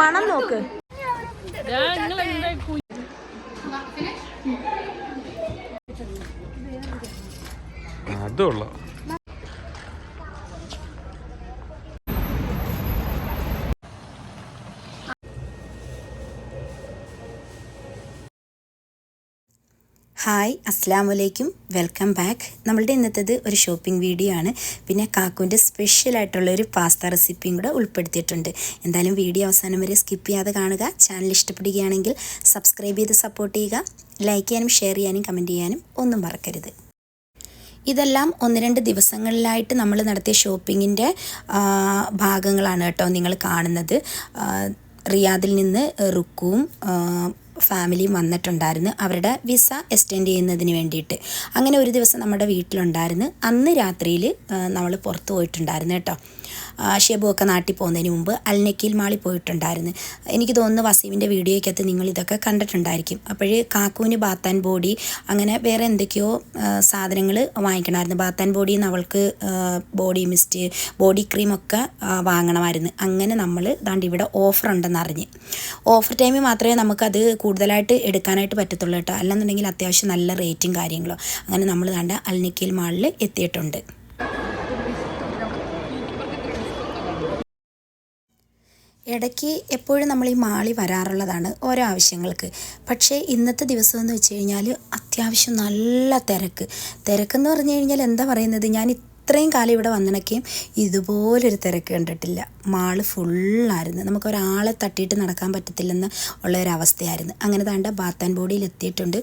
മണം നോക്ക്. അതുള്ള ഹായ്, അസ്സലാമലൈക്കും, വെൽക്കം ബാക്ക്. നമ്മളുടെ ഇന്നത്തേത് ഒരു ഷോപ്പിംഗ് വീഡിയോ ആണ്. പിന്നെ കാക്കുവിൻ്റെ സ്പെഷ്യലായിട്ടുള്ള ഒരു പാസ്ത റെസിപ്പിയും കൂടെ ഉൾപ്പെടുത്തിയിട്ടുണ്ട്. എന്തായാലും വീഡിയോ അവസാനം വരെ സ്കിപ്പ് ചെയ്യാതെ കാണുക. ചാനൽ ഇഷ്ടപ്പെടുകയാണെങ്കിൽ സബ്സ്ക്രൈബ് ചെയ്ത് സപ്പോർട്ട് ചെയ്യുക. ലൈക്ക് ചെയ്യാനും ഷെയർ ചെയ്യാനും കമൻറ്റ് ചെയ്യാനും ഒന്നും മറക്കരുത്. ഇതെല്ലാം 1-2 ദിവസങ്ങളിലായിട്ട് നമ്മൾ നടത്തിയ ഷോപ്പിങ്ങിൻ്റെ ഭാഗങ്ങളാണ് കേട്ടോ നിങ്ങൾ കാണുന്നത്. റിയാദിൽ നിന്ന് റുക്കുവും ഫാമിലിയും വന്നിട്ടുണ്ടായിരുന്നു അവരുടെ വിസ എക്സ്റ്റെൻഡ് ചെയ്യുന്നതിന് വേണ്ടിയിട്ട്. അങ്ങനെ ഒരു ദിവസം നമ്മുടെ വീട്ടിലുണ്ടായിരുന്നു. അന്ന് രാത്രിയിൽ നമ്മൾ പുറത്ത് പോയിട്ടുണ്ടായിരുന്നു കേട്ടോ. ഷെബുവൊക്കെ നാട്ടിൽ പോകുന്നതിന് മുമ്പ് അൽനക്കീൽ മാളിൽ പോയിട്ടുണ്ടായിരുന്നു. എനിക്ക് തോന്നുന്നു വസീമിൻ്റെ വീഡിയോയ്ക്കകത്ത് നിങ്ങൾ ഇതൊക്കെ കണ്ടിട്ടുണ്ടായിരിക്കും. അപ്പോഴേ കാക്കുവിന് ബാത്ത് ആൻഡ് ബോഡി അങ്ങനെ വേറെ എന്തൊക്കെയോ സാധനങ്ങൾ വാങ്ങിക്കണമായിരുന്നു. ബാത്ത് ആൻഡ് ബോഡിയിൽ നിന്ന് അവൾക്ക് ബോഡി മിസ്റ്റ്, ബോഡി ക്രീമൊക്കെ വാങ്ങണമായിരുന്നു. അങ്ങനെ നമ്മൾ ദാണ്ട് ഇവിടെ ഓഫർ ഉണ്ടെന്ന് അറിഞ്ഞ്, ഓഫർ ടൈമിൽ മാത്രമേ നമുക്കത് കൂടുതലായിട്ട് എടുക്കാനായിട്ട് പറ്റത്തുള്ളൂ കേട്ടോ. അല്ലെന്നുണ്ടെങ്കിൽ അത്യാവശ്യം നല്ല റേറ്റും കാര്യങ്ങളോ. അങ്ങനെ നമ്മൾ ദാണ്ട് അൽനക്കീൽ മാളിൽ എത്തിയിട്ടുണ്ട്. ഇടയ്ക്ക് എപ്പോഴും നമ്മൾ ഈ മാളിൽ വരാറുള്ളതാണ് ഓരോ ആവശ്യങ്ങൾക്ക്. പക്ഷേ ഇന്നത്തെ ദിവസം എന്ന് വെച്ച് കഴിഞ്ഞാൽ അത്യാവശ്യം നല്ല തിരക്കെന്ന് പറഞ്ഞു കഴിഞ്ഞാൽ എന്താ പറയുന്നത്, ഞാൻ ഇത്രയും കാലം ഇവിടെ വന്നിണക്കുകയും ഇതുപോലൊരു തിരക്ക് കണ്ടിട്ടില്ല. മാള് ഫുള്ളായിരുന്നു. നമുക്കൊരാളെ തട്ടിയിട്ട് നടക്കാൻ പറ്റത്തില്ലെന്ന് ഉള്ളൊരവസ്ഥയായിരുന്നു. അങ്ങനെ താണ്ട ബാത്ത് ആൻഡ് ബോഡിയിൽ എത്തിയിട്ടുണ്ട്.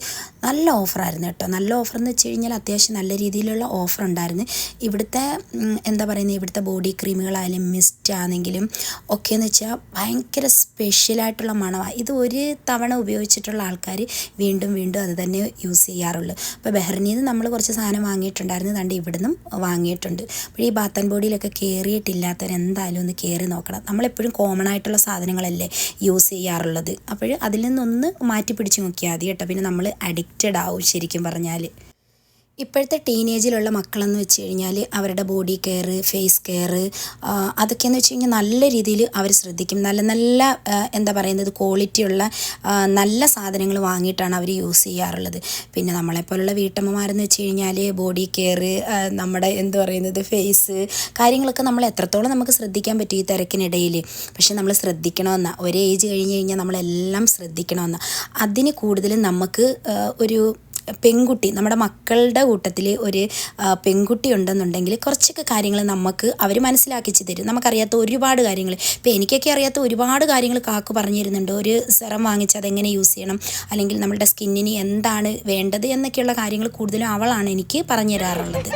നല്ല ഓഫറായിരുന്നു കേട്ടോ. നല്ല ഓഫർ എന്ന് വെച്ച് കഴിഞ്ഞാൽ അത്യാവശ്യം നല്ല രീതിയിലുള്ള ഓഫർ ഉണ്ടായിരുന്നു. ഇവിടുത്തെ എന്താ പറയുന്നത്, ഇവിടുത്തെ ബോഡി ക്രീമുകളായാലും മിസ്റ്റ് ആണെങ്കിലും ഒക്കെ എന്ന് വെച്ചാൽ ഭയങ്കര സ്പെഷ്യലായിട്ടുള്ള മണമാണ്. ഇത് ഒരു തവണ ഉപയോഗിച്ചിട്ടുള്ള ആൾക്കാർ വീണ്ടും വീണ്ടും അത് തന്നെ യൂസ് ചെയ്യാറുള്ളൂ. അപ്പോൾ ബഹ്റിനിൽ നിന്ന് നമ്മൾ കുറച്ച് സാധനം വാങ്ങിയിട്ടുണ്ടായിരുന്നു. താണ്ട് ഇവിടുന്നും വാങ്ങിയിട്ടുണ്ട്. അപ്പോൾ ഈ ബാത്ത് ആൻഡ് ബോഡിയിലൊക്കെ കയറിയിട്ടില്ലാത്തവർ എന്തായാലും ഒന്ന് കയറി നോക്കണം. നമ്മളെപ്പോഴും കോമൺ ആയിട്ടുള്ള സാധനങ്ങളല്ലേ യൂസ് ചെയ്യാറുള്ളത്. അപ്പോൾ അതിൽ നിന്നൊന്ന് മാറ്റി പിടിച്ച് നോക്കിയാൽ മതി കേട്ടോ. പിന്നെ നമ്മൾ അഡിക്റ്റഡ് ആവും ശരിക്കും പറഞ്ഞാൽ. ഇപ്പോഴത്തെ ടീനേജിലുള്ള മക്കളെന്ന് വെച്ച് കഴിഞ്ഞാൽ അവരുടെ ബോഡി കെയർ, ഫേസ് കെയർ അതൊക്കെയെന്ന് വെച്ച് കഴിഞ്ഞാൽ നല്ല രീതിയിൽ അവർ ശ്രദ്ധിക്കും. നല്ല എന്താ പറയുന്നത് ക്വാളിറ്റിയുള്ള നല്ല സാധനങ്ങൾ വാങ്ങിയിട്ടാണ് അവർ യൂസ് ചെയ്യാറുള്ളത്. പിന്നെ നമ്മളെപ്പോലുള്ള വീട്ടമ്മമാരെന്ന് വെച്ച് കഴിഞ്ഞാൽ ബോഡി കെയർ, നമ്മുടെ എന്താ പറയുന്നത് ഫേസ് കാര്യങ്ങളൊക്കെ നമ്മൾ എത്രത്തോളം നമുക്ക് ശ്രദ്ധിക്കാൻ പറ്റും ഈ തിരക്കിനിടയിൽ. പക്ഷെ നമ്മൾ ശ്രദ്ധിക്കണമെന്നാണ്, ഒരേ ഏജ് കഴിഞ്ഞ് കഴിഞ്ഞാൽ നമ്മളെല്ലാം ശ്രദ്ധിക്കണമെന്നാണ്. അതിന് കൂടുതലും നമുക്ക് ഒരു പെൺകുട്ടി, നമ്മുടെ മക്കളുടെ കൂട്ടത്തിൽ ഒരു പെൺകുട്ടി ഉണ്ടെന്നുണ്ടെങ്കിൽ കുറച്ചൊക്കെ കാര്യങ്ങൾ നമുക്ക് അവർ മനസ്സിലാക്കിച്ച് തരും. നമുക്കറിയാത്ത ഒരുപാട് കാര്യങ്ങൾ, ഇപ്പോൾ എനിക്കൊക്കെ അറിയാത്ത ഒരുപാട് കാര്യങ്ങൾ കാക്കു പറഞ്ഞു തരുന്നുണ്ട്. ഒരു സെറം വാങ്ങിച്ച് അതെങ്ങനെ യൂസ് ചെയ്യണം, അല്ലെങ്കിൽ നമ്മളുടെ സ്കിന്നിന് എന്താണ് വേണ്ടത് എന്നൊക്കെയുള്ള കാര്യങ്ങൾ കൂടുതലും അവളാണ് എനിക്ക് പറഞ്ഞു തരാറുള്ളത്.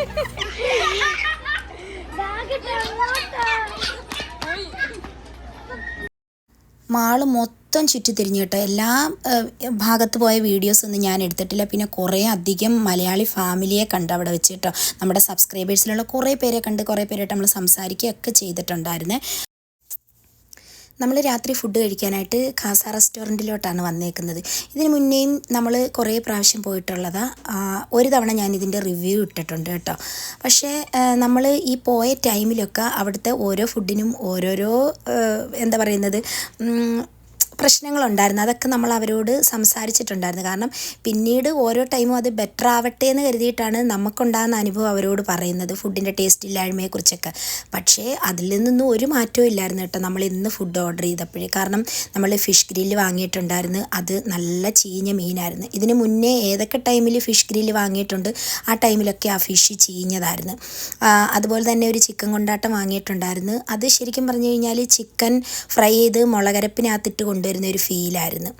മാള് മൊത്തം ചുറ്റിത്തിരിഞ്ഞ് കേട്ടോ. എല്ലാ ഭാഗത്ത് പോയ വീഡിയോസൊന്നും ഞാൻ എടുത്തിട്ടില്ല. പിന്നെ കുറേ അധികം മലയാളി ഫാമിലിയെ കണ്ട് അവിടെ വെച്ച് കേട്ടോ. നമ്മുടെ സബ്സ്ക്രൈബേഴ്സിലുള്ള കുറേ പേരെ കണ്ട്, കുറേ പേരായിട്ട് നമ്മൾ സംസാരിക്കുകയൊക്കെ ചെയ്തിട്ടുണ്ടായിരുന്നേ. നമ്മൾ രാത്രി ഫുഡ് കഴിക്കാനായിട്ട് ഖാസ റെസ്റ്റോറൻറ്റിലോട്ടാണ് വന്നേക്കുന്നത്. ഇതിന് മുന്നേയും നമ്മൾ കുറേ പ്രാവശ്യം പോയിട്ടുള്ളതാണ്. ഒരു തവണ ഞാൻ ഇതിൻ്റെ റിവ്യൂ ഇട്ടിട്ടുണ്ട് കേട്ടോ. പക്ഷേ നമ്മൾ ഈ പോയ ടൈമിലൊക്കെ അവിടുത്തെ ഓരോ ഫുഡിനും ഓരോരോ എന്താ പറയുന്നത് പ്രശ്നങ്ങളുണ്ടായിരുന്നു. അതൊക്കെ നമ്മൾ അവരോട് സംസാരിച്ചിട്ടുണ്ടായിരുന്നു. കാരണം പിന്നീട് ഓരോ ടൈമും അത് ബെറ്റർ ആവട്ടെ എന്ന് കരുതിയിട്ടാണ് നമുക്കുണ്ടാകുന്ന അനുഭവം അവരോട് പറയുന്നത്, ഫുഡിൻ്റെ ടേസ്റ്റ് ഇല്ലായ്മയെക്കുറിച്ചൊക്കെ. പക്ഷേ അതിൽ നിന്നൊന്നും ഒരു മാറ്റവും ഇല്ലായിരുന്നു കേട്ടോ നമ്മൾ ഇന്ന് ഫുഡ് ഓർഡർ ചെയ്തപ്പോഴേ. കാരണം നമ്മൾ ഫിഷ് ഗ്രില്ല് വാങ്ങിയിട്ടുണ്ടായിരുന്നു. അത് നല്ല ചീഞ്ഞ മീനായിരുന്നു. ഇതിന് മുന്നേ ഏതൊക്കെ ടൈമിൽ ഫിഷ് ഗ്രില്ല് വാങ്ങിയിട്ടുണ്ട് ആ ടൈമിലൊക്കെ ആ ഫിഷ് ചീഞ്ഞതായിരുന്നു. അതുപോലെ തന്നെ ഒരു ചിക്കൻ കൊണ്ടാട്ടം വാങ്ങിയിട്ടുണ്ടായിരുന്നു. അത് ശരിക്കും പറഞ്ഞു കഴിഞ്ഞാൽ ചിക്കൻ ഫ്രൈ ചെയ്ത് മുളകരപ്പിനകത്തിട്ട് കൊണ്ടുവരുന്ന ഒരു ഫീലായിരുന്നു.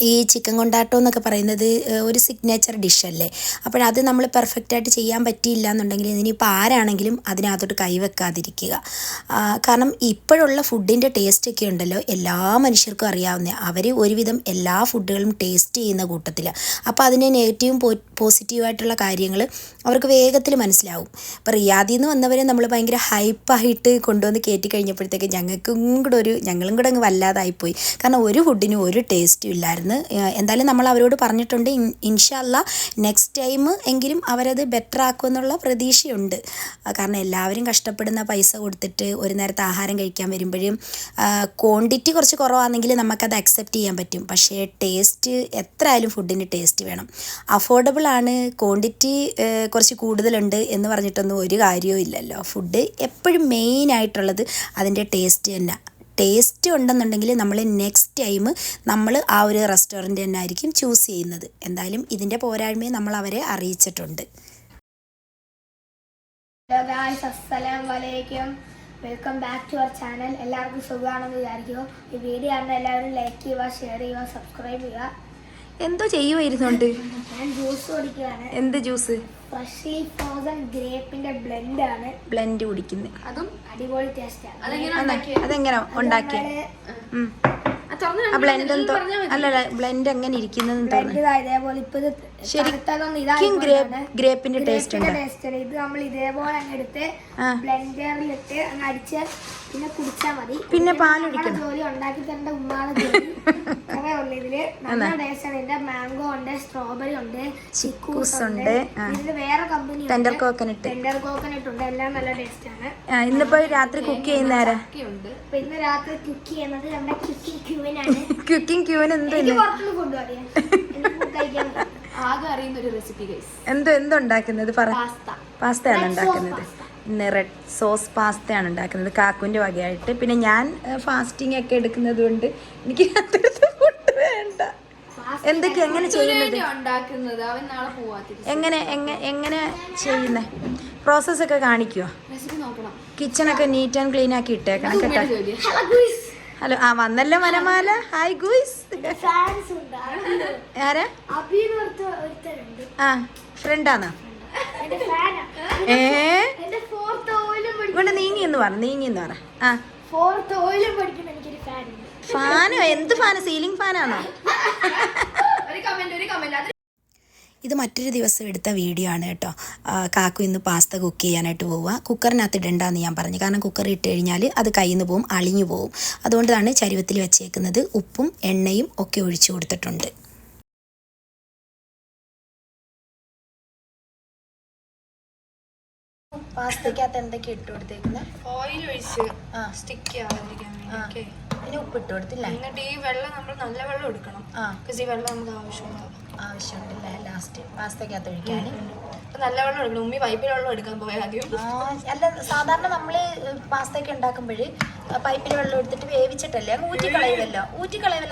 ഈ ചിക്കൻ കൊണ്ടാട്ടം എന്നൊക്കെ പറയുന്നത് ഒരു സിഗ്നേച്ചർ ഡിഷല്ലേ. അപ്പോഴത് നമ്മൾ പെർഫെക്റ്റായിട്ട് ചെയ്യാൻ പറ്റിയില്ല എന്നുണ്ടെങ്കിൽ ഇനിയിപ്പോൾ ആരാണെങ്കിലും അതിനകത്തോട്ട് കൈവെക്കാതിരിക്കുക. കാരണം ഇപ്പോഴുള്ള ഫുഡിൻ്റെ ടേസ്റ്റൊക്കെ ഉണ്ടല്ലോ എല്ലാ മനുഷ്യർക്കും അറിയാവുന്ന, അവർ ഒരുവിധം എല്ലാ ഫുഡുകളും ടേസ്റ്റ് ചെയ്യുന്ന കൂട്ടത്തിലാണ്. അപ്പോൾ അതിൻ്റെ നെഗറ്റീവും പോസിറ്റീവായിട്ടുള്ള കാര്യങ്ങൾ അവർക്ക് വേഗത്തിൽ മനസ്സിലാവും. ഇപ്പോൾ റിയാദിൽ നിന്ന് വന്നവരെ നമ്മൾ ഭയങ്കര ഹൈപ്പായിട്ട് കൊണ്ടുവന്ന് കയറ്റി കഴിഞ്ഞപ്പോഴത്തേക്ക് ഞങ്ങളും കൂടെ അങ്ങ് വല്ലാതായിപ്പോയി. കാരണം ഒരു ഫുഡിനും ഒരു ടേസ്റ്റും ഇല്ലായിരുന്നു ഉണ്ടായിരുന്നു. എന്തായാലും നമ്മൾ അവരോട് പറഞ്ഞിട്ടുണ്ട്, ഇൻഷാ അല്ലാ നെക്സ്റ്റ് ടൈം എങ്കിലും അവരത് ബെറ്റർ ആക്കുമെന്നുള്ള പ്രതീക്ഷയുണ്ട്. കാരണം എല്ലാവരും കഷ്ടപ്പെടുന്ന പൈസ കൊടുത്തിട്ട് ഒരു നേരത്തെ ആഹാരം കഴിക്കാൻ വരുമ്പോഴും ക്വാണ്ടിറ്റി കുറച്ച് കുറവാണെങ്കിൽ നമുക്കത് അക്സെപ്റ്റ് ചെയ്യാൻ പറ്റും. പക്ഷേ ടേസ്റ്റ് എത്ര ആയാലും ഫുഡിന് ടേസ്റ്റ് വേണം. അഫോർഡബിൾ ആണ്, ക്വാണ്ടിറ്റി കുറച്ച് കൂടുതലുണ്ട് എന്ന് പറഞ്ഞിട്ടൊന്നും ഒരു കാര്യവും ഇല്ലല്ലോ. ഫുഡ് എപ്പോഴും മെയിനായിട്ടുള്ളത് അതിൻ്റെ ടേസ്റ്റ് തന്നെ. ടേസ്റ്റ് ഉണ്ടെന്നുണ്ടെങ്കിൽ നമ്മൾ നെക്സ്റ്റ് ടൈം നമ്മൾ ആ ഒരു റെസ്റ്റോറൻറ്റ് തന്നെ ആയിരിക്കും ചൂസ് ചെയ്യുന്നത്. എന്തായാലും ഇതിൻ്റെ പോരായ്മയെ നമ്മൾ അവരെ അറിയിച്ചിട്ടുണ്ട്. ഹലോ ഗായ്സ്, അസ്സലാമു അലൈക്കും. Welcome back to our channel. എല്ലാവർക്കും സുഖമാണെന്ന് വിചാരിക്കുന്നു. ഈ വീഡിയോ കാണുന്ന എല്ലാവരും ലൈക്ക് ചെയ്യുക, ഷെയർ ചെയ്യുക, സബ്സ്ക്രൈബ് ചെയ്യുക. എന്തോ ചെയ്യുമായിരുന്നുണ്ട്? ഞാൻ ജ്യൂസ് കുടിക്കുകയാണ്. എന്ത് ജ്യൂസ്? ഫ്രഷ്ലി ഫ്രോസൺ ഗ്രേപ്പിന്റെ ബ്ലെൻഡ് ആണ്. ബ്ലെൻഡ് കുടിക്കുന്നത്. അതും അടിപൊളി ടേസ്റ്റ് ആണ്. അതെങ്ങനെ ഉണ്ടാക്കിയ? ബ്ലെൻഡ് എന്തോ അല്ലല്ല, ബ്ലെൻഡ് എങ്ങനെ ഇരിക്കുന്നതെന്ന് തോന്നുന്നു. ഇതേപോലെ ഇപ്പൊ ശരിക്കും ഗ്രേപ്പിന്റെ ടേസ്റ്റ് ഉണ്ട്. ഇത് നമ്മൾ ഇതേപോലെ അങ്ങ് എടുത്ത് ബ്ലെൻഡറിലിട്ട് അങ്ങ് അടിച്ച് പിന്നെ കുടിച്ചാൽ മതി. പിന്നെ പാലൊഴിക്കണം. ജോലി ഉണ്ടാക്കി തരേണ്ട ഉമ്മാടെ ജോലി. ഇതില് നല്ല ടേസ്റ്റ് ആണ്. ഇതിന്റെ മാംഗോ ഉണ്ട്, സ്ട്രോബെറി ഉണ്ട്, ചിക്കൂസ് ഉണ്ട്. ഇതില് വേറെ കമ്പനി ടെൻഡർ കോക്കനട്ട് ഉണ്ട്. എല്ലാം നല്ല ടേസ്റ്റ് ആണ്. ഇന്നിപ്പോ രാത്രി കുക്ക് ചെയ്യുന്ന ആരാ? ഇന്ന് രാത്രി കുക്ക് ചെയ്യുന്നത് നമ്മുടെ കുക്കിംഗ് ക്യൂവിനാണ്. കുക്കിംഗ് ക്യൂവിന് എന്ത് പുറത്തുനിന്ന് കൊണ്ടുപോകാൻ ആകെ അറിയുന്ന ഒരു റെസിപ്പി ഗൈസ്. എന്തുണ്ടാക്കുന്നത് പറ. പാസ്തയാണ് ഉണ്ടാക്കുന്നത്. ഇന്ന് റെഡ് സോസ് പാസ്തയാണ് ഉണ്ടാക്കുന്നത് കാക്കുവിൻ്റെ വകയായിട്ട്. പിന്നെ ഞാൻ ഫാസ്റ്റിംഗ് ഒക്കെ എടുക്കുന്നത് കൊണ്ട് എനിക്ക് അത്രത്തെ ഫുഡ് വേണ്ട. എന്തൊക്കെ എങ്ങനെ ചെയ്യുന്നത്? എങ്ങനെ ചെയ്യുന്നേ? പ്രോസസ്സൊക്കെ കാണിക്കുമോ? കിച്ചണൊക്കെ നീറ്റ് ആൻഡ് ക്ലീൻ ആക്കി ഇട്ടേക്കണം കേട്ടോ. ഹലോ, വന്നല്ലോ മനമാല. Hi guys. ആരാ? ഫ്രണ്ടാണോ? ഇവിടെ നീങ്ങിന്ന് പറ. ഫാനോ? എന്ത് ഫാന്? സീലിംഗ് ഫാനാണോ? ഇത് മറ്റൊരു ദിവസം എടുത്ത വീഡിയോ ആണ് കേട്ടോ. കാക്കു ഇന്ന് പാസ്ത കുക്ക് ചെയ്യാനായിട്ട് പോവുക. കുക്കറിനകത്ത് ഇടണ്ടെന്ന് ഞാൻ പറഞ്ഞു. കാരണം കുക്കർ ഇട്ട് കഴിഞ്ഞാൽ അത് കയ്യിൽ നിന്ന് പോവും, അളിഞ്ഞു പോവും. അതുകൊണ്ടാണ് ചരുവത്തിൽ വെച്ചേക്കുന്നത്. ഉപ്പും എണ്ണയും ഒക്കെ ഒഴിച്ചു കൊടുത്തിട്ടുണ്ട്. പാസ്തയ്ക്കകത്ത് എന്തൊക്കെ ഇട്ട് കൊടുത്തേക്കുന്നത്? ഓയിൽ ഒഴിച്ച് സ്റ്റിക്ക് ആവാതിരിക്കാൻ വേണ്ടി. പിന്നെ ഉപ്പ് ഇട്ട് കൊടുത്തില്ല. എന്നിട്ട് ഈ വെള്ളം നമ്മൾ നല്ല വെള്ളം എടുക്കണം. ഈ വെള്ളം നമുക്ക് ആവശ്യമുണ്ടല്ലേ ലാസ്റ്റ് പാസ്തയ്ക്കകത്ത് ഒഴിക്കാൻ. നല്ല വെള്ളം എടുക്കണം. ഉമ്മി പൈപ്പിൽ വെള്ളം എടുക്കാൻ പോയാൽ ആദ്യം. അല്ല, സാധാരണ നമ്മൾ പാസ്തയൊക്കെ ഉണ്ടാക്കുമ്പോൾ പൈപ്പിൽ വെള്ളം എടുത്തിട്ട് വേവിച്ചിട്ടല്ലേ അങ്ങ് ഊറ്റിക്കളയുമല്ലോ.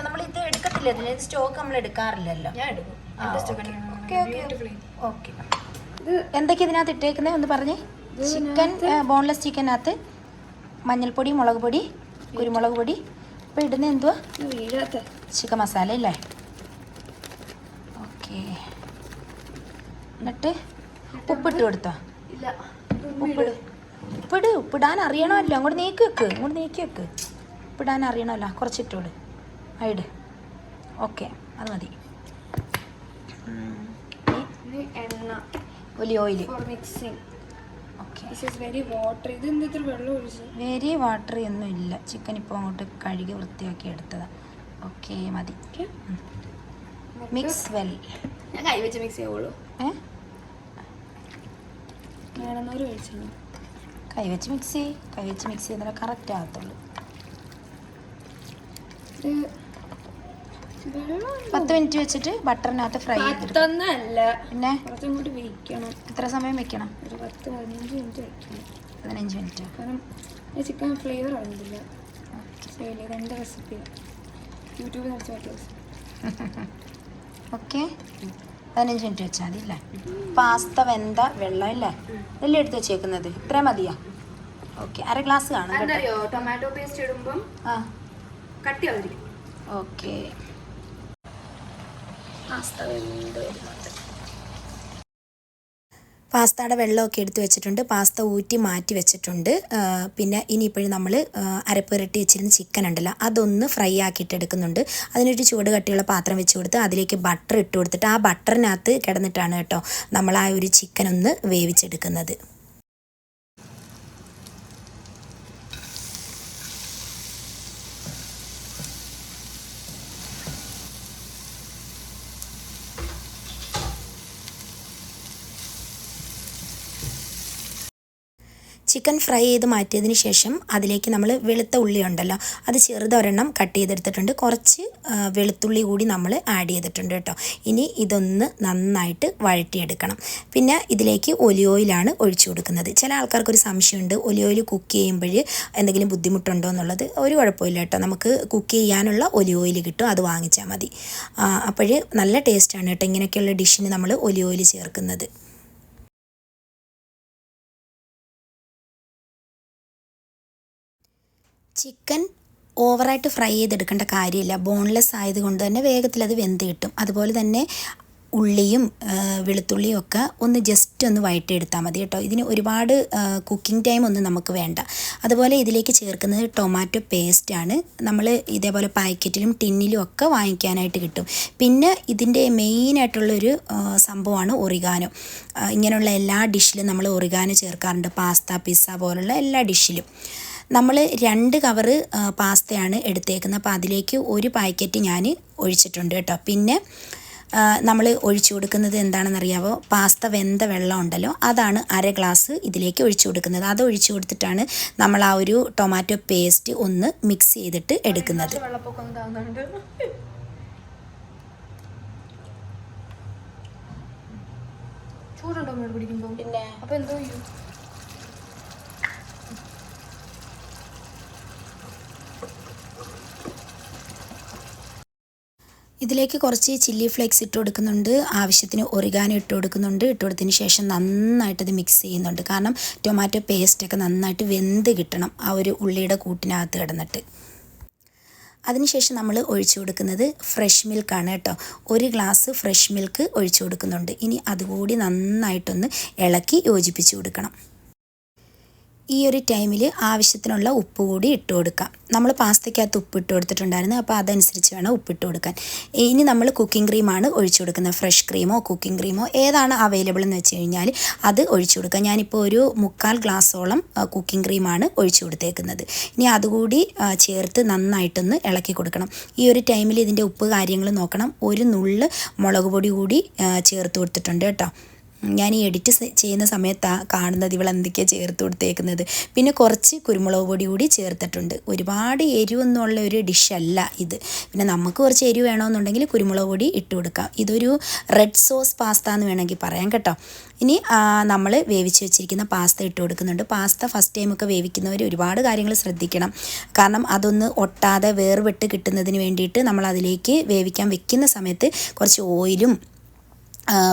നമ്മൾ ഇത് എടുക്കത്തില്ല. ഇതിന് സ്റ്റോക്ക് നമ്മൾ എടുക്കാറില്ലല്ലോ. ഞാൻ എടുക്കും. ഓക്കെ. എന്തൊക്കെയാ ഇതിനകത്ത് ഇട്ടേക്കുന്നത് ഒന്ന് പറഞ്ഞേ. ചിക്കൻ, ബോൺലെസ് ചിക്കനകത്ത് മഞ്ഞൾപ്പൊടി, മുളക് പൊടി, കുരുമുളക് പൊടി. ഇപ്പോൾ ഇടുന്നത് എന്തുവാ? ചിക്കൻ മസാല അല്ലേ? ഓക്കെ. എന്നിട്ട് ഉപ്പിട്ട് കൊടുത്തോ? ഉപ്പിടാൻ അറിയണമല്ലോ. അങ്ങോട്ട് നീക്കി വെക്ക്. ഉപ്പിടാൻ അറിയണമല്ലോ. കുറച്ചിട്ടോട് ഇട്. ഓക്കെ, അത് മതി. എണ്ണ, ഒലിവ് ഓയിൽ. വെരി വാട്ടറി ഒന്നും ഇല്ല. ചിക്കൻ ഇപ്പോൾ അങ്ങോട്ട് കഴുകി വൃത്തിയാക്കി എടുത്തതാ. ഓക്കെ, മതി. Mix well. ഞാൻ കൈവച്ച് മിക്സ് ചെയ്യുള്ളൂ. കൈവച്ച് മിക്സ് ചെയ്താലേ കറക്റ്റ് ആകത്തുള്ളൂ. 10 മിനിറ്റ് വെച്ചിട്ട് ബട്ടറിനകത്ത് ഫ്രൈ ചെയ്തെടുക്കണം. പിന്നെ എത്ര സമയം വെക്കണം? 15 മിനിറ്റ്. കാരണം ചിക്കൻ ഫ്ലേവർ അറിഞ്ഞില്ല. ഇതെൻ്റെ റെസിപ്പി യൂട്യൂബിൽ ഓക്കെ, 15 മിനിറ്റ് വെച്ചാൽ മതി അല്ലേ? പാസ്ത വെന്ത വെള്ളം അല്ലേ എല്ലാം എടുത്ത് വെച്ചേക്കുന്നത്? ഇത്ര മതിയാ? ഓക്കെ, അര ഗ്ലാസ് കാണും. ടൊമാറ്റോ പേസ്റ്റ് ഇടുമ്പം കട്ടിയായിരിക്കും. ഓക്കെ, പാസ്ത വെന്ത് വരുന്നുണ്ട്. പാസ്തയുടെ വെള്ളമൊക്കെ എടുത്ത് വെച്ചിട്ടുണ്ട്. പാസ്ത ഊറ്റി മാറ്റി വെച്ചിട്ടുണ്ട്. പിന്നെ ഇനിയിപ്പോഴും നമ്മൾ അരപ്പ് പുരട്ടി വെച്ചിരുന്ന ചിക്കൻ ഉണ്ടല്ലോ, അതൊന്ന് ഫ്രൈ ആക്കിയിട്ട് എടുക്കുന്നുണ്ട്. അതിനൊരു ചൂട് കട്ടിയുള്ള പാത്രം വെച്ച് കൊടുത്ത് അതിലേക്ക് ബട്ടർ ഇട്ട് കൊടുത്തിട്ട് ആ ബട്ടറിനകത്ത് കിടന്നിട്ടാണ് കേട്ടോ നമ്മൾ ആ ഒരു ചിക്കൻ ഒന്ന് വേവിച്ചെടുക്കുന്നത്. ചിക്കൻ ഫ്രൈ ചെയ്ത് മാറ്റിയതിന് ശേഷം അതിലേക്ക് നമ്മൾ വെളുത്ത ഉള്ളി ഉണ്ടല്ലോ അത് ചെറുതൊരെണ്ണം കട്ട് ചെയ്തെടുത്തിട്ടുണ്ട്. കുറച്ച് വെളുത്തുള്ളി കൂടി നമ്മൾ ആഡ് ചെയ്തിട്ടുണ്ട് കേട്ടോ. ഇനി ഇതൊന്ന് നന്നായിട്ട് വഴറ്റിയെടുക്കണം. പിന്നെ ഇതിലേക്ക് ഒലിവ് ഓയിലാണ് ഒഴിച്ചു കൊടുക്കുന്നത്. ചില ആൾക്കാർക്കൊരു സംശയമുണ്ട്, ഒലിവ് ഓയിൽ കുക്ക് ചെയ്യുമ്പോൾ എന്തെങ്കിലും ബുദ്ധിമുട്ടുണ്ടോ എന്നുള്ളത്. ഒരു കുഴപ്പമില്ല കേട്ടോ, നമുക്ക് കുക്ക് ചെയ്യാനുള്ള ഒലിവ് ഓയിൽ കിട്ടും, അത് വാങ്ങിച്ചാൽ മതി. അപ്പോൾ നല്ല ടേസ്റ്റാണ് കേട്ടോ ഇങ്ങനെയൊക്കെയുള്ള ഡിഷിന് നമ്മൾ ഒലിവ് ഓയിൽ ചേർക്കുന്നത്. ചിക്കൻ ഓവറായിട്ട് ഫ്രൈ ചെയ്തെടുക്കേണ്ട കാര്യമില്ല. ബോൺലെസ് ആയതുകൊണ്ട് തന്നെ വേഗത്തിൽ അത് വെന്ത് കിട്ടും. അതുപോലെ തന്നെ ഉള്ളിയും വെളുത്തുള്ളിയും ഒക്കെ ഒന്ന് ജസ്റ്റ് ഒന്ന് വഴറ്റിയെടുത്താൽ മതി കേട്ടോ. ഇതിന് ഒരുപാട് കുക്കിംഗ് ടൈം ഒന്നും നമുക്ക് വേണ്ട. അതുപോലെ ഇതിലേക്ക് ചേർക്കുന്നത് ടൊമാറ്റോ പേസ്റ്റാണ്. നമ്മൾ ഇതേപോലെ പാക്കറ്റിലും ടിന്നിലും ഒക്കെ വാങ്ങിക്കാനായിട്ട് കിട്ടും. പിന്നെ ഇതിൻ്റെ മെയിനായിട്ടുള്ളൊരു സംഭവമാണ് ഒറിഗാനോ. ഇങ്ങനെയുള്ള എല്ലാ ഡിഷിലും നമ്മൾ ഒറിഗാനോ ചേർക്കാറുണ്ട്. പാസ്ത, പിസ്സ പോലുള്ള എല്ലാ ഡിഷിലും. നമ്മൾ 2 കവറ് പാസ്തയാണ് എടുത്തേക്കുന്നത്. അപ്പോൾ അതിലേക്ക് ഒരു പാക്കറ്റ് ഞാൻ ഒഴിച്ചിട്ടുണ്ട് കേട്ടോ. പിന്നെ നമ്മൾ ഒഴിച്ചു കൊടുക്കുന്നത് എന്താണെന്നറിയാമോ? പാസ്ത വെന്ത വെള്ളം ഉണ്ടല്ലോ, അതാണ് 1/2 ഗ്ലാസ് ഇതിലേക്ക് ഒഴിച്ചു കൊടുക്കുന്നത്. അത് ഒഴിച്ചു കൊടുത്തിട്ടാണ് നമ്മൾ ആ ഒരു ടൊമാറ്റോ പേസ്റ്റ് ഒന്ന് മിക്സ് ചെയ്തിട്ട് എടുക്കുന്നത്. ചൂടുണ്ടോ പിടിക്കുമ്പോൾ? പിന്നെ അപ്പോൾ എന്തോ ചെയ്യും? ഇതിലേക്ക് കുറച്ച് ചില്ലി ഫ്ലേക്സ് ഇട്ട് കൊടുക്കുന്നുണ്ട്, ആവശ്യത്തിന് ഒറിഗാനോ ഇട്ട് കൊടുക്കുന്നുണ്ട്. ഇട്ട് കൊടുത്തതിന് ശേഷം നന്നായിട്ടത് മിക്സ് ചെയ്യുന്നുണ്ട്. കാരണം ടൊമാറ്റോ പേസ്റ്റൊക്കെ നന്നായിട്ട് വെന്ത് കിട്ടണം ആ ഒരു ഉള്ളിയുടെ കൂട്ടിനകത്ത് കിടന്നിട്ട്. അതിനുശേഷം നമ്മൾ ഒഴിച്ചു കൊടുക്കുന്നത് ഫ്രഷ് മിൽക്കാണ് കേട്ടോ. 1 ഗ്ലാസ് ഫ്രഷ് മിൽക്ക് ഒഴിച്ചു കൊടുക്കുന്നുണ്ട്. ഇനി അതുകൂടി നന്നായിട്ടൊന്ന് ഇളക്കി യോജിപ്പിച്ച് കൊടുക്കണം. ഈ ഒരു ടൈമിൽ ആവശ്യത്തിനുള്ള ഉപ്പ് കൂടി ഇട്ട് കൊടുക്കാം. നമ്മൾ പാസ്തയ്ക്കകത്ത് ഉപ്പ് ഇട്ട് കൊടുത്തിട്ടുണ്ടായിരുന്നു, അപ്പോൾ അതനുസരിച്ച് വേണം ഉപ്പിട്ട് കൊടുക്കാൻ. ഇനി നമ്മൾ കുക്കിംഗ് ക്രീമാണ് ഒഴിച്ചു കൊടുക്കുന്നത്. ഫ്രഷ് ക്രീമോ കുക്കിംഗ് ക്രീമോ ഏതാണ് അവൈലബിൾ എന്ന് വെച്ച് കഴിഞ്ഞാൽ അത് ഒഴിച്ചു കൊടുക്കുക. ഞാനിപ്പോൾ ഒരു 3/4 ഗ്ലാസോളം കുക്കിംഗ് ക്രീമാണ് ഒഴിച്ചു കൊടുത്തേക്കുന്നത്. ഇനി അതുകൂടി ചേർത്ത് നന്നായിട്ടൊന്ന് ഇളക്കി കൊടുക്കണം. ഈ ഒരു ടൈമിൽ ഇതിൻ്റെ ഉപ്പ് കാര്യങ്ങൾ നോക്കണം. ഒരു നുള്ള് മുളക് പൊടി കൂടി ചേർത്ത് കൊടുത്തിട്ടുണ്ട് കേട്ടോ. ഞാൻ ഈ എഡിറ്റ് ചെയ്യുന്ന സമയത്താണ് കാണുന്നത് ഇവളെന്തൊക്കെയാണ് ചേർത്ത് കൊടുത്തേക്കുന്നത്. പിന്നെ കുറച്ച് കുരുമുളക് പൊടി കൂടി ചേർത്തിട്ടുണ്ട്. ഒരുപാട് എരിവൊന്നുമുള്ള ഒരു ഡിഷല്ല ഇത്. പിന്നെ നമുക്ക് കുറച്ച് എരിവ് വേണമെന്നുണ്ടെങ്കിൽ കുരുമുളക് പൊടി ഇട്ട് കൊടുക്കാം. ഇതൊരു റെഡ് സോസ് പാസ്ത എന്ന് വേണമെങ്കിൽ പറയാം കേട്ടോ. ഇനി നമ്മൾ വേവിച്ച് വെച്ചിരിക്കുന്ന പാസ്ത ഇട്ട് കൊടുക്കുന്നുണ്ട്. പാസ്ത ഫസ്റ്റ് ടൈമൊക്കെ വേവിക്കുന്നവർ ഒരുപാട് കാര്യങ്ങൾ ശ്രദ്ധിക്കണം. കാരണം അതൊന്ന് ഒട്ടാതെ വേർവിട്ട് കിട്ടുന്നതിന് വേണ്ടിയിട്ട് നമ്മൾ അതിലേക്ക് വേവിക്കാൻ വെക്കുന്ന സമയത്ത് കുറച്ച് ഓയിലും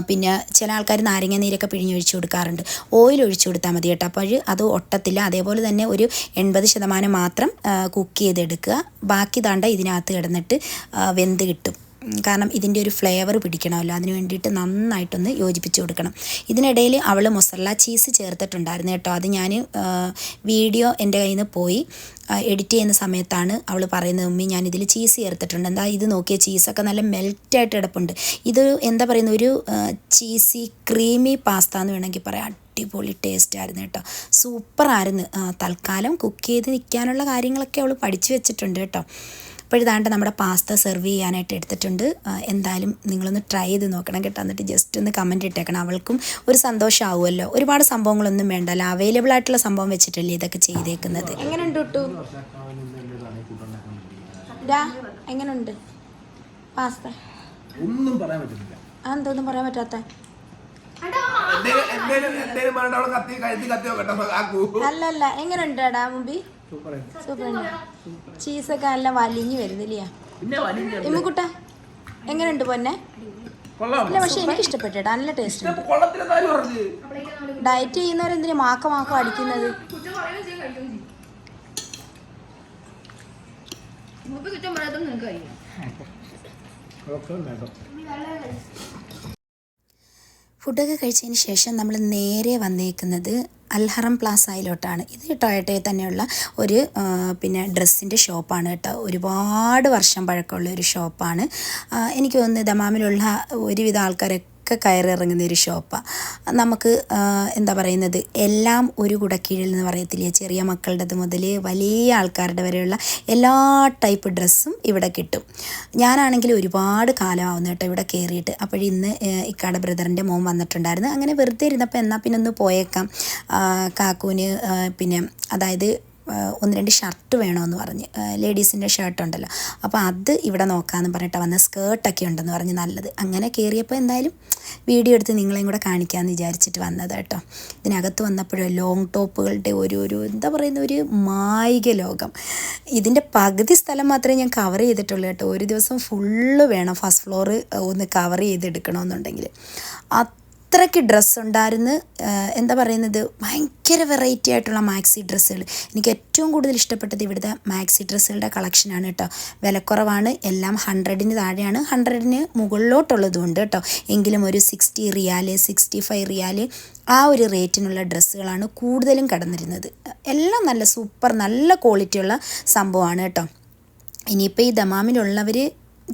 പിന്നെ ചില ആൾക്കാർ നാരങ്ങ നീരൊക്കെ പിഴിഞ്ഞൊഴിച്ച് കൊടുക്കാറുണ്ട്. ഓയിൽ ഒഴിച്ചു കൊടുത്താൽ മതി കേട്ടോ. അപ്പോൾ അത് ഒട്ടത്തില്ല. അതേപോലെ തന്നെ ഒരു 80% മാത്രം കുക്ക് ചെയ്തെടുക്കുക. ബാക്കി ദാണ്ട ഇതിനകത്ത് കിടന്നിട്ട് വെന്ത് കിട്ടും. കാരണം ഇതിൻ്റെ ഒരു ഫ്ലേവർ പിടിക്കണമല്ലോ, അതിന് വേണ്ടിയിട്ട് നന്നായിട്ടൊന്ന് യോജിപ്പിച്ച് കൊടുക്കണം. ഇതിനിടയിൽ അവൾ മൊസറല്ല ചീസ് ചേർത്തിട്ടുണ്ടായിരുന്നു കേട്ടോ. അത് ഞാൻ വീഡിയോ എൻ്റെ കയ്യിൽ നിന്ന് പോയി എഡിറ്റ് ചെയ്യുന്ന സമയത്താണ് അവൾ പറയുന്നത്, ഉമ്മി ഞാനിതിൽ ചീസ് ചേർത്തിട്ടുണ്ട്. എന്താ ഇത് നോക്കിയ ചീസൊക്കെ നല്ല മെൽറ്റായിട്ട് കിടപ്പുണ്ട്. ഇത് എന്താ പറയുന്ന ഒരു ചീസി ക്രീമി പാസ്ത എന്ന് വേണമെങ്കിൽ പറയാം. അടിപൊളി ടേസ്റ്റ് ആയിരുന്നു കേട്ടോ. സൂപ്പറായിരുന്നു. തൽക്കാലം കുക്ക് ചെയ്ത് നിൽക്കാനുള്ള കാര്യങ്ങളൊക്കെ അവൾ പഠിച്ചു വെച്ചിട്ടുണ്ട് കേട്ടോ. ഇപ്പോഴിതാണ്ട് നമ്മുടെ പാസ്ത സെർവ് ചെയ്യാനായിട്ട് എടുത്തിട്ടുണ്ട്. എന്തായാലും നിങ്ങളൊന്ന് ട്രൈ ചെയ്ത് നോക്കണം കേട്ടോ. എന്നിട്ട് ജസ്റ്റ് ഒന്ന് കമൻറ്റ് ഇട്ടേക്കണം. അവൾക്കും ഒരു സന്തോഷമാവുമല്ലോ. ഒരുപാട് സംഭവങ്ങളൊന്നും വേണ്ടല്ലോ, അവൈലബിൾ ആയിട്ടുള്ള സംഭവം വെച്ചിട്ടല്ലേ ഇതൊക്കെ ചെയ്തേക്കുന്നത്. എങ്ങനെയുണ്ട് കേട്ടോ? എങ്ങനെയുണ്ട് പാസ്ത? ഒന്നും പറയാൻ പറ്റില്ല. അതെന്തോന്നും പറയാൻ പറ്റാത്ത? അല്ലല്ല, എങ്ങനെയുണ്ട് എടാ മുമ്പി? സൂപ്പർ. ചീസൊക്കെ നല്ല വലിഞ്ഞു വരുന്നില്ല ഇമ്മുക്കുട്ട? എങ്ങനെയുണ്ട് പൊന്നെ? ഇല്ല, പക്ഷെ എനിക്ക് ഇഷ്ടപ്പെട്ടു. നല്ല ടേസ്റ്റ് ഉണ്ട്. ഡയറ്റ് ചെയ്യുന്നവരെന്തിനു മാക്കം അടിക്കുന്നത്? ഫുഡൊക്കെ കഴിച്ചതിന് ശേഷം നമ്മൾ നേരെ വന്നേക്കുന്നത് അൽഹറം പ്ലാസയിലോട്ടാണ്. ഇത് ടൊയോട്ടയിൽ തന്നെയുള്ള ഒരു പിന്നെ ഡ്രസ്സിൻ്റെ ഷോപ്പാണ് കേട്ടോ. ഒരുപാട് വർഷം പഴക്കമുള്ള ഒരു ഷോപ്പാണ്. എനിക്ക് തോന്നുന്നു ദമാമിലുള്ള ഒരുവിധ ആൾക്കാരൊക്കെ ഒക്കെ കയറിറങ്ങുന്ന ഒരു ഷോപ്പാണ്. നമുക്ക് എന്താ പറയുന്നത്, എല്ലാം ഒരു കുടക്കീഴിൽ എന്ന് പറയത്തില്ലേ, ചെറിയ മക്കളുടേത് മുതൽ വലിയ ആൾക്കാരുടെ വരെയുള്ള എല്ലാ ടൈപ്പ് ഡ്രസ്സും ഇവിടെ കിട്ടും. ഞാനാണെങ്കിൽ ഒരുപാട് കാലമാവുന്നു കേട്ടോ ഇവിടെ കയറിയിട്ട്. അപ്പോഴിന്ന് ഇക്കാടെ ബ്രദറിൻ്റെ മോൻ വന്നിട്ടുണ്ടായിരുന്നു. അങ്ങനെ വെറുതെ ഇരുന്നപ്പോൾ എന്നാൽ പിന്നെ ഒന്ന് പോയേക്കാം, കാക്കൂന് പിന്നെ അതായത് 1-2 ഷർട്ട് വേണമെന്ന് പറഞ്ഞ്, ലേഡീസിൻ്റെ ഷർട്ട് ഉണ്ടല്ലോ, അപ്പോൾ അത് ഇവിടെ നോക്കാമെന്ന് പറഞ്ഞിട്ടാണ് വന്ന. സ്കേർട്ടൊക്കെ ഉണ്ടെന്ന് പറഞ്ഞ് നല്ലത്. അങ്ങനെ കയറിയപ്പോൾ എന്തായാലും വീഡിയോ എടുത്ത് നിങ്ങളെയും കൂടെ കാണിക്കാമെന്ന് വിചാരിച്ചിട്ട് വന്നത് കേട്ടോ. ഇതിനകത്ത് വന്നപ്പോഴും ലോങ് ടോപ്പുകളുടെ ഒരു എന്താ പറയുന്ന ഒരു മായിക ലോകം. ഇതിൻ്റെ പകുതി സ്ഥലം മാത്രമേ ഞാൻ കവർ ചെയ്തിട്ടുള്ളൂ കേട്ടോ. ഒരു ദിവസം ഫുള്ള് വേണം ഫസ്റ്റ് ഫ്ലോർ ഒന്ന് കവർ ചെയ്തെടുക്കണമെന്നുണ്ടെങ്കിൽ. അത്രയ്ക്ക് ഡ്രസ്സ് ഉണ്ടായിരുന്നു. എന്താ പറയുന്നത്, ഭയങ്കര വെറൈറ്റി ആയിട്ടുള്ള മാക്സി ഡ്രസ്സുകൾ. എനിക്ക് ഏറ്റവും കൂടുതൽ ഇഷ്ടപ്പെട്ടത് ഇവിടുത്തെ മാക്സി ഡ്രസ്സുകളുടെ കളക്ഷനാണ് കേട്ടോ. വിലക്കുറവാണ്, എല്ലാം 100-ന് താഴെയാണ്, 100-ന് മുകളിലോട്ടുള്ളതും ഉണ്ട് കേട്ടോ. എങ്കിലും ഒരു 60 റിയാൽ 65 റിയാൽ ആ ഒരു റേറ്റിനുള്ള ഡ്രസ്സുകളാണ് കൂടുതലും കടന്നിരുന്നത്. എല്ലാം നല്ല സൂപ്പർ നല്ല ക്വാളിറ്റിയുള്ള സംഭവമാണ് കേട്ടോ. ഇനിയിപ്പോൾ ഈ ദമാമിലുള്ളവർ,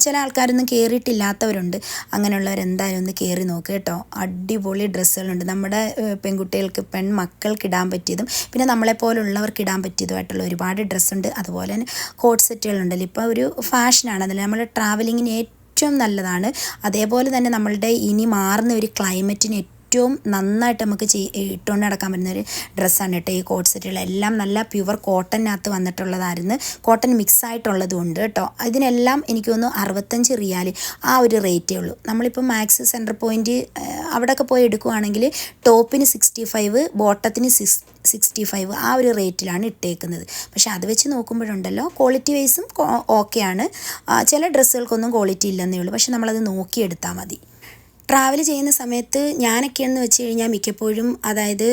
ചില ആൾക്കാരൊന്നും കയറിയിട്ടില്ലാത്തവരുണ്ട്, അങ്ങനെയുള്ളവർ എന്തായാലും ഒന്ന് കയറി നോക്കുക കേട്ടോ. അടിപൊളി ഡ്രസ്സുകളുണ്ട്, നമ്മുടെ പെൺകുട്ടികൾക്ക് പെൺമക്കൾക്ക് ഇടാൻ പറ്റിയതും പിന്നെ നമ്മളെപ്പോലുള്ളവർക്ക് ഇടാൻ പറ്റിയതുമായിട്ടുള്ള ഒരുപാട് ഡ്രസ്സുണ്ട്. അതുപോലെ തന്നെ കോട്ട് സെറ്റുകളുണ്ടല്ലോ, ഇപ്പോൾ ഒരു ഫാഷനാണ്, അതിൽ നമ്മൾ ട്രാവലിങ്ങിന് ഏറ്റവും നല്ലതാണ്. അതേപോലെ തന്നെ നമ്മളുടെ ഇനി മാറുന്ന ഒരു ക്ലൈമറ്റിന് ഏറ്റവും നന്നായിട്ട് നമുക്ക് ഇട്ടുകൊണ്ട് നടക്കാൻ പറ്റുന്നൊരു ഡ്രസ്സാണ് കേട്ടോ ഈ കോട്ട് സെറ്റുകളെല്ലാം. നല്ല പ്യുവർ കോട്ടനകത്ത് വന്നിട്ടുള്ളതായിരുന്നു, കോട്ടൺ മിക്സ് ആയിട്ടുള്ളതും ഉണ്ട് കേട്ടോ. ഇതിനെല്ലാം എനിക്ക് തോന്നുന്നു 65 റിയാൽ ആ ഒരു റേറ്റേ ഉള്ളൂ. നമ്മളിപ്പോൾ മാക്സ് സെൻറ്റർ പോയിൻറ്റ് അവിടെയൊക്കെ പോയി എടുക്കുകയാണെങ്കിൽ ടോപ്പിന് 65, ബോട്ടത്തിന് 65 ആ ഒരു റേറ്റിലാണ് ഇട്ടേക്കുന്നത്. പക്ഷേ അത് വെച്ച് നോക്കുമ്പോഴുണ്ടല്ലോ ക്വാളിറ്റി വൈസും ഓക്കെയാണ്. ചില ഡ്രസ്സുകൾക്കൊന്നും ക്വാളിറ്റി ഇല്ലെന്നേ ഉള്ളൂ, പക്ഷെ നമ്മളത് നോക്കിയെടുത്താൽ മതി. ട്രാവൽ ചെയ്യുന്ന സമയത്ത് ഞാനൊക്കെയെന്ന് വെച്ച് കഴിഞ്ഞാൽ മിക്കപ്പോഴും അതായത്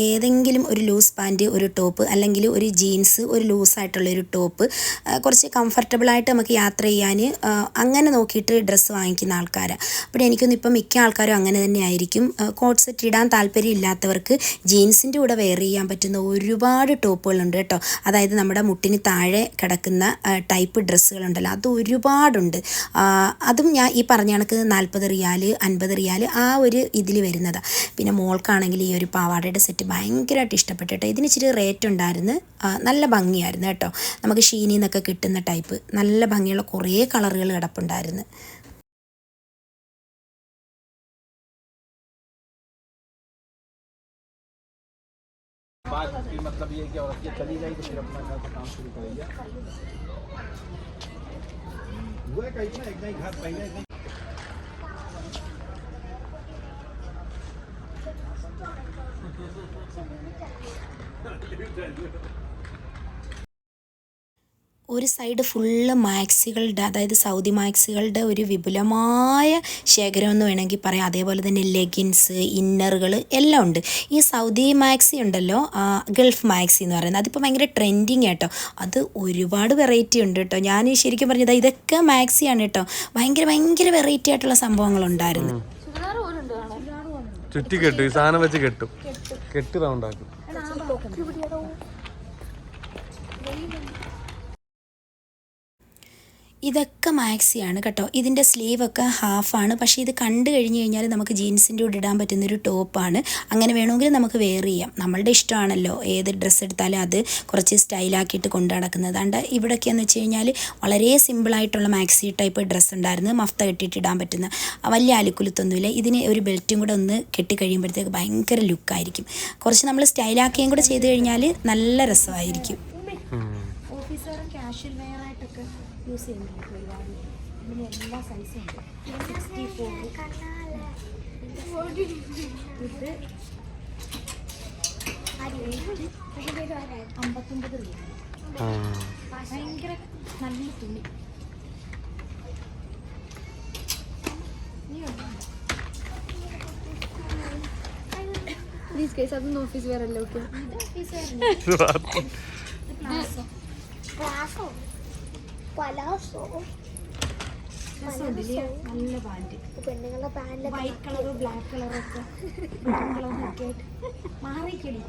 ഏതെങ്കിലും ഒരു ലൂസ് പാൻറ്റ്, ഒരു ടോപ്പ്, അല്ലെങ്കിൽ ഒരു ജീൻസ്, ഒരു ലൂസായിട്ടുള്ളൊരു ടോപ്പ്, കുറച്ച് കംഫർട്ടബിളായിട്ട് നമുക്ക് യാത്ര ചെയ്യാൻ അങ്ങനെ നോക്കിയിട്ട് ഡ്രസ്സ് വാങ്ങിക്കുന്ന ആൾക്കാരാണ്. അപ്പോൾ എനിക്കൊന്നും ഇപ്പം മിക്ക ആൾക്കാരും അങ്ങനെ തന്നെ ആയിരിക്കും. കോട്ട് സെറ്റ് ഇടാൻ താല്പര്യം ഇല്ലാത്തവർക്ക് ജീൻസിൻ്റെ കൂടെ വെയർ ചെയ്യാൻ പറ്റുന്ന ഒരുപാട് ടോപ്പുകളുണ്ട് കേട്ടോ. അതായത് നമ്മുടെ മുട്ടിന് താഴെ കിടക്കുന്ന ടൈപ്പ് ഡ്രസ്സുകളുണ്ടല്ലോ, അത് ഒരുപാടുണ്ട്. അതും ഞാൻ ഈ പറഞ്ഞ കണക്ക് 40 റിയാൽ 50 റിയാൽ ആ ഒരു ഇതിൽ വരുന്നതാണ്. പിന്നെ മോൾക്കാണെങ്കിൽ ഈ ഒരു പാവാടയുടെ സെറ്റ് ഭയങ്കരമായിട്ട് ഇഷ്ടപ്പെട്ടു കേട്ടോ. ഇതിന് ഇച്ചിരി റേറ്റ് ഉണ്ടായിരുന്നു, നല്ല ഭംഗിയായിരുന്നു കേട്ടോ. നമുക്ക് ഷീനിൽ നിന്നൊക്കെ കിട്ടുന്ന ടൈപ്പ് നല്ല ഭംഗിയുള്ള കുറേ കളറുകൾ കിടപ്പുണ്ടായിരുന്നു. मतलब ये कि औरत ये चली जाएगी तो फिर अपना घर का काम शुरू करेगी। हुआ कहीं ना एक नहीं घर पहले नहीं ഒരു സൈഡ് ഫുള്ള് മാക്സികളുടെ, അതായത് സൗദി മാക്സികളുടെ ഒരു വിപുലമായ ശേഖരം എന്ന് വേണമെങ്കിൽ പറയാം. അതേപോലെ തന്നെ ലെഗിൻസ്, ഇന്നറുകൾ എല്ലാം ഉണ്ട്. ഈ സൗദി മാക്സി ഉണ്ടല്ലോ, ഗൾഫ് മാക്സി എന്ന് പറയുന്നത്, അതിപ്പോൾ ഭയങ്കര ട്രെൻഡിങ് കേട്ടോ. അത് ഒരുപാട് വെറൈറ്റി ഉണ്ട് കേട്ടോ. ഞാൻ ശരിക്കും പറഞ്ഞത് ഇതൊക്കെ മാക്സിയാണ് കേട്ടോ. ഭയങ്കര വെറൈറ്റി ആയിട്ടുള്ള സംഭവങ്ങളുണ്ടായിരുന്നു. ചുറ്റി കെട്ടും, ഈ സാധനം വെച്ച് കെട്ടും, കെട്ടി റൗണ്ടാക്കും. ഇതൊക്കെ മാക്സിയാണ് കേട്ടോ. ഇതിൻ്റെ സ്ലീവൊക്കെ ഹാഫാണ്, പക്ഷേ ഇത് കണ്ടു കഴിഞ്ഞ് കഴിഞ്ഞാൽ നമുക്ക് ജീൻസിൻ്റെ കൂടെ ഇടാൻ പറ്റുന്നൊരു ടോപ്പാണ്. അങ്ങനെ വേണമെങ്കിൽ നമുക്ക് വെയർ ചെയ്യാം, നമ്മളുടെ ഇഷ്ടമാണല്ലോ. ഏത് ഡ്രസ്സ് എടുത്താലും അത് കുറച്ച് സ്റ്റൈലാക്കിയിട്ട് കൊണ്ടു നടക്കുന്നത്. അതുകൊണ്ട് ഇവിടെയൊക്കെയെന്ന് വെച്ച് കഴിഞ്ഞാൽ വളരെ സിമ്പിളായിട്ടുള്ള മാക്സി ടൈപ്പ് ഡ്രസ്സ് ഉണ്ടായിരുന്നു, മഫ്ത കെട്ടിയിട്ട് ഇടാൻ പറ്റുന്ന, വലിയ അലുക്കുലത്തൊന്നുമില്ല. ഇതിന് ഒരു ബെൽറ്റും കൂടെ ഒന്ന് കെട്ടിക്കഴിയുമ്പോഴത്തേക്ക് ഭയങ്കര ലുക്കായിരിക്കും. കുറച്ച് നമ്മൾ സ്റ്റൈലാക്കുകയും കൂടെ ചെയ്ത് കഴിഞ്ഞാൽ നല്ല രസമായിരിക്കും. ഓഫീസറും കാഷ്വൽ വെയർ ആയിട്ടൊക്കെ യൂസ് ചെയ്യുന്നുണ്ട് ഒരുപാട്. ഇതിന് എല്ലാ സൈസും ഉണ്ട്. 64 ഇത് 59 റിയാൽ. ഭയങ്കര നല്ല തുണി. പ്ലീസ് കേസ് അതൊന്നും ഓഫീസ് വെയർ അല്ല. ഓക്കെ ഓഫീസ് വെയർ നല്ല പാൻറ്, പെണ്ണുങ്ങളുടെ പാൻറ് വൈറ്റ് കളറ് ബ്ലാക്ക് കളറൊക്കെ കളറൊക്കെ ആയിട്ട് മാറിക്കടി.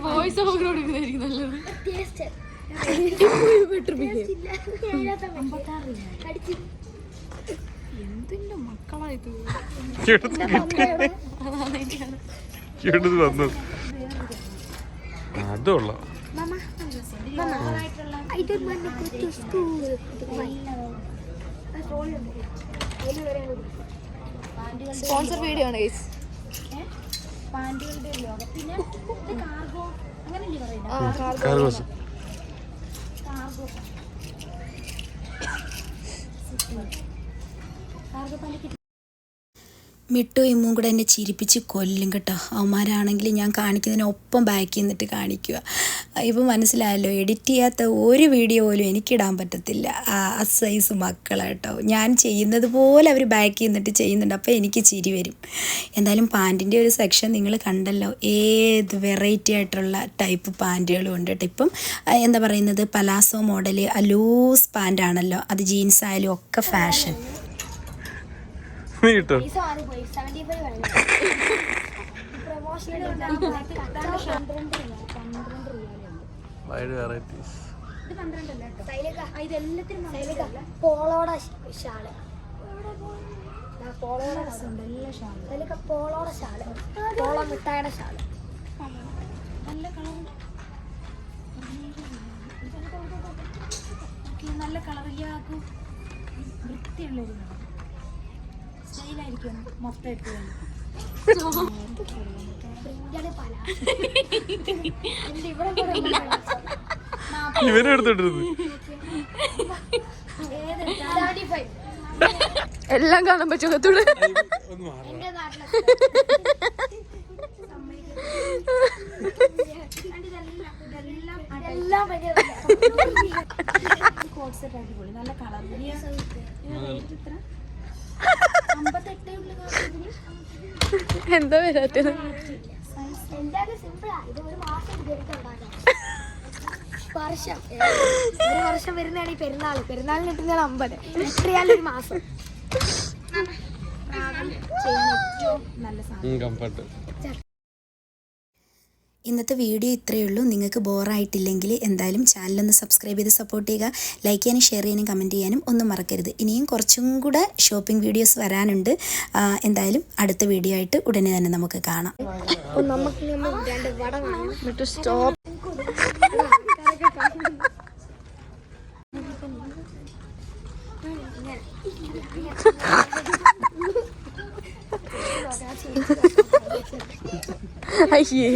വോയിസ് ഓവർ കൊടുക്കുന്നതായിരിക്കും നല്ലത്. എന്തിന്റെ മക്കളായത്? കേട്ടത് വന്നത് അതുള്ള സ്പോൺസർ വീഡിയോ ആണ് ഗൈസ്. കാർഗോസ് മിട്ടു ഇമ്മും കൂടെ എന്നെ ചിരിപ്പിച്ച് കൊല്ലും കേട്ടോ. അവന്മാരാണെങ്കിൽ ഞാൻ കാണിക്കുന്നതിനൊപ്പം ബാക്കിൽ നിന്നിട്ട് കാണിക്കുക. ഇപ്പം മനസ്സിലായല്ലോ, എഡിറ്റ് ചെയ്യാത്ത ഒരു വീഡിയോ പോലും എനിക്കിടാൻ പറ്റത്തില്ല. ആ സൈസ് മക്കളാട്ടോ. ഞാൻ ചെയ്യുന്നത് പോലെ അവർ ബാക്കിൽ നിന്നിട്ട് ചെയ്യുന്നുണ്ട്. അപ്പോൾ എനിക്ക് ചിരി വരും. എന്തായാലും പാൻറ്റിൻ്റെ ഒരു സെക്ഷൻ നിങ്ങൾ കണ്ടല്ലോ. ഏത് വെറൈറ്റി ആയിട്ടുള്ള ടൈപ്പ് പാൻറ്റുകളും ഉണ്ട് കേട്ടോ. ഇപ്പം എന്താ പറയുന്നത്, പലാസോ മോഡൽ ലൂസ് പാൻറ്റാണല്ലോ. അത് ജീൻസ് ആയാലും ഒക്കെ ഫാഷൻ. നീ കിട്ടോ വൈഡ് വെറൈറ്റീസ്. പോളോടെ ഷാള്, പോളോടെ ഷാള്, പോളോ മിഠായിയുടെ ഷാള്. നല്ല കളർ, നല്ല കളറില്ലാക്കും. വൃത്തിയുള്ളൊരു സ്റ്റൈലായിരിക്കും മൊത്തം ഇട്ട്. ഇവനെടുത്തിട്ടത് എല്ലാം കാണാൻ പറ്റും. നല്ല കളർ. എന്താ വരാത്തത്? ഒരു വർഷം വരുന്നതാണ് ഈ പെരുന്നാളിന് കിട്ടുന്നതാണ് 50. എത്രയാലും മാസം. കംഫർട്ട്. ഇന്നത്തെ വീഡിയോ ഇത്രയേ ഉള്ളൂ. നിങ്ങൾക്ക് ബോറായിട്ടില്ലെങ്കിൽ എന്തായാലും ചാനലൊന്ന് സബ്സ്ക്രൈബ് ചെയ്ത് സപ്പോർട്ട് ചെയ്യുക. ലൈക്ക് ചെയ്യാനും ഷെയർ ചെയ്യാനും കമൻറ്റ് ചെയ്യാനും ഒന്നും മറക്കരുത്. ഇനിയും കുറച്ചും കൂടെ ഷോപ്പിംഗ് വീഡിയോസ് വരാനുണ്ട്. എന്തായാലും അടുത്ത വീഡിയോ ആയിട്ട് ഉടനെ തന്നെ നമുക്ക് കാണാം. സ്റ്റോപ്പ്. അയ്യേ